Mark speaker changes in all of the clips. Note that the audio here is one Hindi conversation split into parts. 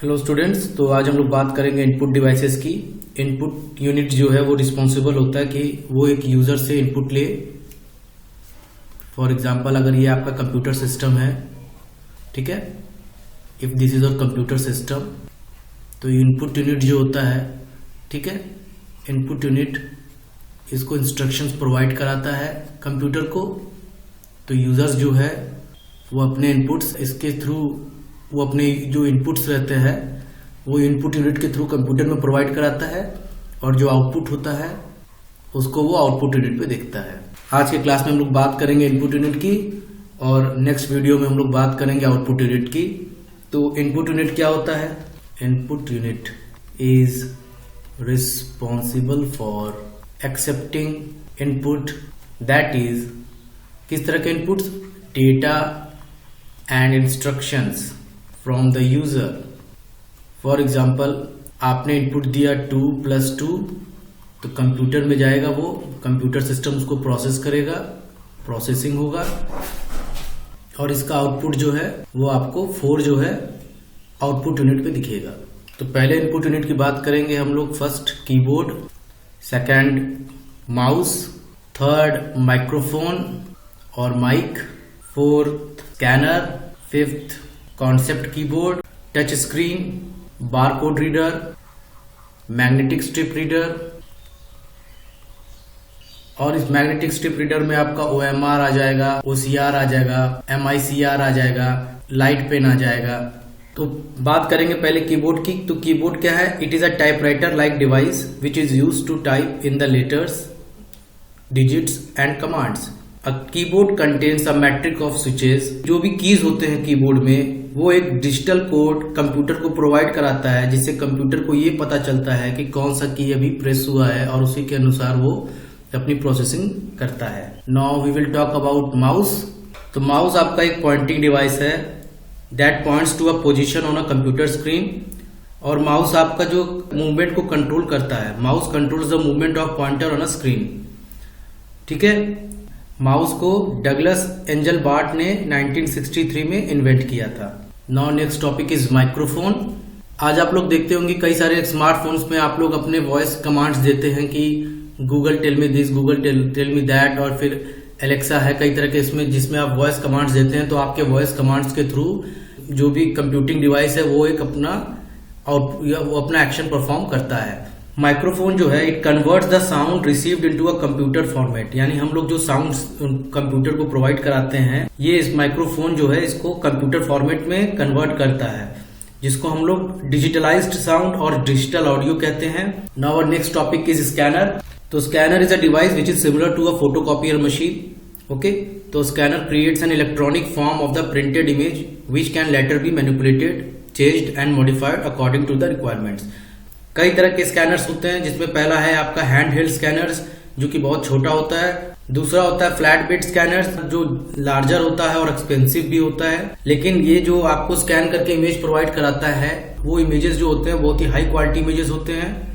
Speaker 1: हेलो स्टूडेंट्स, तो आज हम लोग बात करेंगे इनपुट डिवाइसेस की। इनपुट यूनिट जो है वो रिस्पॉन्सिबल होता है कि वो एक यूजर से इनपुट ले। फॉर एग्जांपल, अगर ये आपका कंप्यूटर सिस्टम है, ठीक है, if this is a computer system, तो इनपुट यूनिट जो होता है, ठीक है, इनपुट यूनिट इसको इंस्ट्रक्शंस प्रोवाइड कराता है कंप्यूटर को। तो यूजर्स जो है वो अपने इनपुट्स इसके थ्रू, वो अपने जो इनपुट्स रहते हैं वो इनपुट यूनिट के थ्रू कंप्यूटर में प्रोवाइड कराता है, और जो आउटपुट होता है उसको वो आउटपुट यूनिट पे देखता है। आज के क्लास में हम लोग बात करेंगे इनपुट यूनिट की, और नेक्स्ट वीडियो में हम लोग बात करेंगे आउटपुट यूनिट की। तो इनपुट यूनिट क्या होता है? Input unit is responsible for accepting input, that is किस तरह के inputs? Data and instructions from the user. For example, आपने इनपुट दिया 2 + 2, तो कंप्यूटर में जाएगा, वो कंप्यूटर सिस्टम उसको प्रोसेस करेगा, प्रोसेसिंग होगा, और इसका आउटपुट जो है वो आपको 4 जो है आउटपुट यूनिट पे दिखेगा। तो पहले इनपुट यूनिट की बात करेंगे हम लोग। First keyboard, second mouse, third microphone और mic, fourth scanner, fifth concept keyboard, touch screen, barcode reader, magnetic strip reader, और इस मैग्नेटिक स्ट्रिप रीडर में आपका OMR आ जाएगा, OCR आ जाएगा, MICR आ जाएगा, लाइट पेन आ जाएगा। तो बात करेंगे पहले कीबोर्ड की। तो कीबोर्ड क्या है? It is a typewriter like device which is used to type in the letters, digits and commands. A keyboard contains a matrix of switches. जो भी कीज होते हैं कीबोर्ड में, वो एक डिजिटल कोड कंप्यूटर को प्रोवाइड कराता है, जिससे कंप्यूटर को ये पता चलता है कि कौन सा की अभी प्रेस हुआ है, और उसी के अनुसार वो अपनी प्रोसेसिंग करता है। Now we will talk about mouse. तो माउस आपका एक पॉइंटिंग डिवाइस है that points to a position on a computer screen, और माउस आपका जो मूवमेंट को कंट्रोल करता है। Mouse controls the movement of pointer on a screen, ठीक है। माउस को डगलस एंजल बार्ट ने 1963 में इन्वेंट किया था। Now next topic is microphone. आज आप लोग देखते होंगे कई सारे स्मार्टफोन्स में आप लोग अपने वॉइस कमांड्स देते हैं कि Google tell me this, Google tell me that, और फिर एलेक्सा है, कई तरह के इसमें जिसमें आप वॉइस कमांड्स देते हैं। तो आपके वॉइस कमांड्स के थ्रू जो भी कंप्यूटिंग डिवाइस है वो एक अपना एक्शन परफॉर्म करता है। माइक्रोफोन जो है, it converts the sound received into a computer format. यानी हम लोग जो साउंड कंप्यूटर को प्रोवाइड कराते हैं, ये इस माइक्रोफोन जो है इसको कंप्यूटर फॉर्मेट में कन्वर्ट करता है, जिसको हम लोग डिजिटलाइज्ड साउंड और डिजिटल ऑडियो कहते हैं। Now our next topic is scanner. तो scanner is a device which is similar to a photocopier machine. Okay, तो scanner creates an electronic form of the printed image which can later be manipulated, changed and modified according to the requirements. कई तरह के स्कैनर्स होते हैं, जिसमें पहला है आपका हैंड हेल्ड स्कैनर्स, जो कि बहुत छोटा होता है। दूसरा होता है फ्लैट बेड स्कैनर्स, जो लार्जर होता है और एक्सपेंसिव भी होता है। लेकिन ये जो आपको स्कैन करके इमेज प्रोवाइड कराता है, वो इमेजेस जो होते हैं बहुत ही हाई क्वालिटी इमेजेस होते हैं।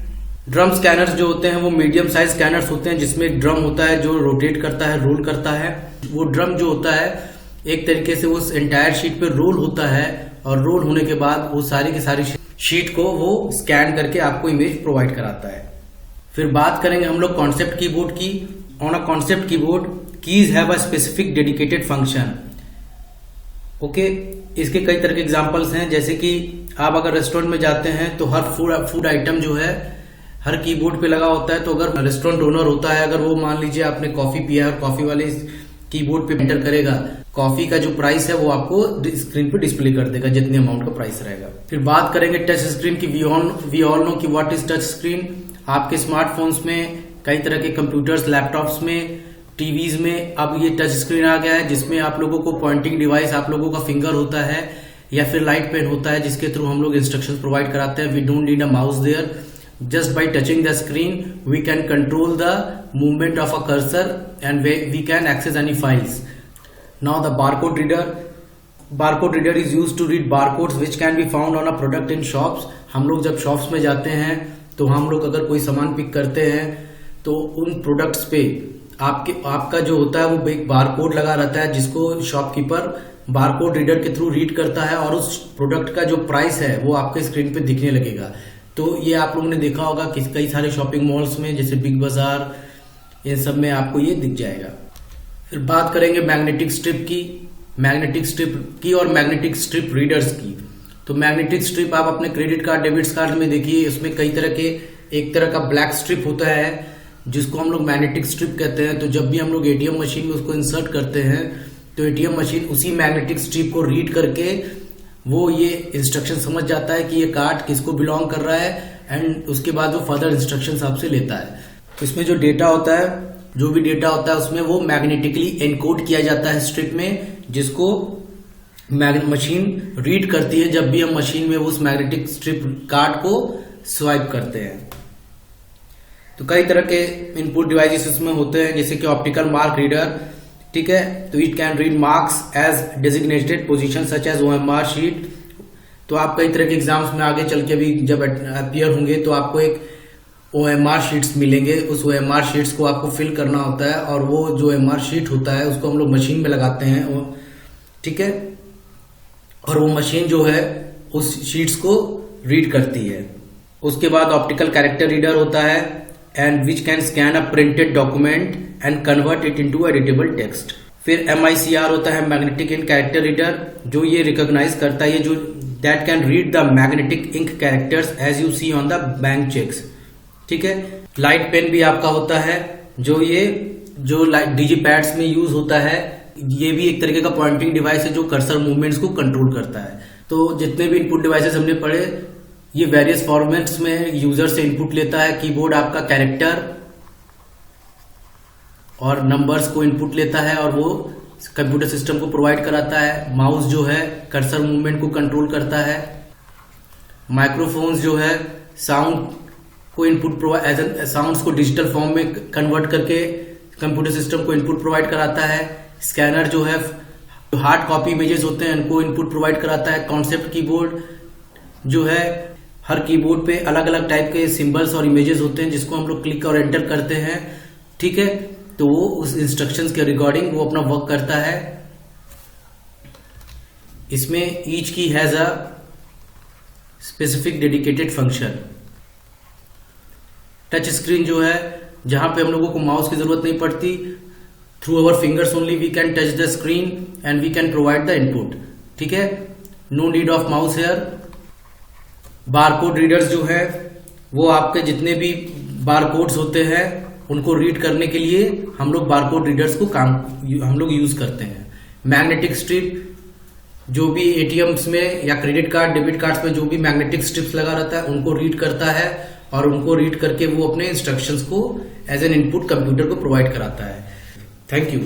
Speaker 1: ड्रम स्कैनर्स जो होते हैं वो मीडियम साइज स्कैनर्स होते हैं, जिसमें एक ड्रम होता है जो रोटेट करता है, रोल करता है। वो ड्रम जो होता है एक तरीके से वो एंटायर शीट पे रोल होता है, और रोल होने के बाद वो सारी की सारी शीट को वो स्कैन करके आपको इमेज प्रोवाइड कराता है। फिर बात करेंगे हम लोग कॉन्सेप्ट कीबोर्ड की। On a concept keyboard, keys have a specific dedicated function. Okay, इसके कई तरह के एग्जांपल्स हैं, जैसे कि आप अगर रेस्टोरेंट में जाते हैं तो हर फूड आइटम जो है हर कीबोर्ड पे लगा होता है। तो अगर रेस्टोरेंट ओनर होता है, अगर वो मान लीजिए आपने कॉफी पिया है और कॉफी वाले कीबोर्ड पे एंटर करेगा, कॉफी का जो प्राइस है वो आपको स्क्रीन पे डिस्प्ले कर देगा, जितने अमाउंट का प्राइस रहेगा। फिर बात करेंगे टच स्क्रीन की। वी ऑल नो कि व्हाट इज टच स्क्रीन। आपके स्मार्टफोन्स में, कई तरह के कंप्यूटर्स, लैपटॉप्स में, टीवीज में अब ये टच स्क्रीन आ गया है, जिसमें आप लोगों को पॉइंटिंग डिवाइस, आप लोगों का फिंगर होता है या फिर लाइट पेन होता है, जिसके थ्रू हम लोग इंस्ट्रक्शन प्रोवाइड कराते हैं। We don't need a mouse there, just by touching the screen we can control the movement of a cursor and we can access any files. Now the barcode reader is used to read barcodes which can be found on a product in shops. हम लोग जब शॉप्स में जाते हैं तो हम लोग अगर कोई सामान पिक करते हैं तो उन प्रोडक्ट्स पे आपका जो होता है वो एक बार कोड लगा रहता है, जिसको शॉपकीपर बार कोड रीडर के थ्रू रीड करता है और उस प्रोडक्ट का जो प्राइस है वो आपके स्क्रीन पे दिखने लगेगा। तो ये आप लोगों ने देखा होगा कि कई सारे शॉपिंग मॉल्स में, जैसे बिग बाजार, इन सब में आपको ये दिख जाएगा। फिर बात करेंगे मैग्नेटिक स्ट्रिप की और मैग्नेटिक स्ट्रिप रीडर्स की। तो मैग्नेटिक स्ट्रिप आप अपने क्रेडिट कार्ड, डेबिट कार्ड में देखिए, उसमें कई तरह के, एक तरह का ब्लैक स्ट्रिप होता है जिसको हम लोग मैग्नेटिक स्ट्रिप कहते हैं। तो जब भी हम लोग एटीएम मशीन में उसको इंसर्ट करते हैं तो एटीएम मशीन उसी मैग्नेटिक स्ट्रिप को रीड करके वो ये इंस्ट्रक्शन समझ जाता है कि ये कार्ड किसको बिलोंग कर रहा है, एंड उसके बाद वो फर्दर इंस्ट्रक्शन आपसे लेता है। तो इसमें जो डेटा होता है, जो भी डेटा होता है उसमें वो मैग्नेटिकली एनकोड किया जाता है स्ट्रिप में, जिसको मशीन रीड करती है जब भी हम मशीन में उस मैग्नेटिक स्ट्रिप कार्ड को स्वाइप करते हैं। तो कई तरह के इनपुट डिवाइसेस इसमें होते हैं, जैसे कि ऑप्टिकल मार्क रीडर, ठीक है। तो it can read marks as designated position such as OMR sheet. तो आप कई तरह के एग्जाम्स में आगे चल के भी जब अपीयर होंगे तो आपको एक OMR शीट्स मिलेंगे। उस OMR शीट्स को आपको फिल करना होता है, और वो जो OMR शीट होता है उसको हम लोग मशीन में लगाते हैं, ठीक है। और वो मशीन जो है उस शीट्स को रीड करती है। उसके बाद ऑप्टिकल कैरेक्टर रीडर होता है, and which can scan a printed document and convert it into editable text. फिर MICR होता है, मैग्नेटिक इंक कैरेक्टर रीडर, जो ये रिकॉग्नाइज करता है, ये जो that can read the magnetic ink characters as you see on the bank cheques, ठीक है। लाइट पेन भी आपका होता है, जो डिजिपैड्स में यूज होता है। ये भी एक तरीके का पॉइंटिंग डिवाइस है जो कर्सर मूवमेंट्स को कंट्रोल करता है। तो जितने भी इनपुट डिवाइसेस हमने पढ़े, ये वेरियस फॉर्मेट्स में यूजर से इनपुट लेता है। कीबोर्ड आपका कैरेक्टर और नंबर्स को इनपुट लेता है और वो कंप्यूटर सिस्टम को प्रोवाइड कराता है। माउस जो है कर्सर मूवमेंट को कंट्रोल करता है। माइक्रोफोन्स जो है साउंड को इनपुट प्रोवाइड, साउंड्स को डिजिटल फॉर्म में कन्वर्ट करके कंप्यूटर सिस्टम को इनपुट प्रोवाइड कराता है। स्कैनर जो है हार्ड कॉपी इमेजेस होते हैं उनको इनपुट प्रोवाइड कराता है। कॉन्सेप्ट कीबोर्ड जो है, हर कीबोर्ड पे अलग अलग टाइप के सिंबल्स और इमेजेस होते हैं जिसको हम लोग क्लिक और एंटर करते हैं, ठीक है। तो वो उस इंस्ट्रक्शंस के रिगार्डिंग वो अपना वर्क करता है। इसमें ईच की has a specific dedicated function. Touch screen जो है, जहां पे हम लोगों को माउस की जरूरत नहीं पड़ती, through our fingers only we can touch the screen and we can provide the input, ठीक है। No need of mouse here. Barcode readers जो है वो आपके जितने भी बारकोड्स होते हैं उनको रीड करने के लिए हम लोग बारकोड रीडर्स को हम लोग यूज करते हैं। मैग्नेटिक स्ट्रिप, जो भी एटीएम्स में या क्रेडिट कार्ड, डेबिट कार्ड्स में जो भी मैग्नेटिक स्ट्रिप्स लगा रहता है उनको रीड करता है, और उनको रीड करके वो अपने इंस्ट्रक्शंस को एज एन इनपुट कंप्यूटर को प्रोवाइड कराता है। Thank you.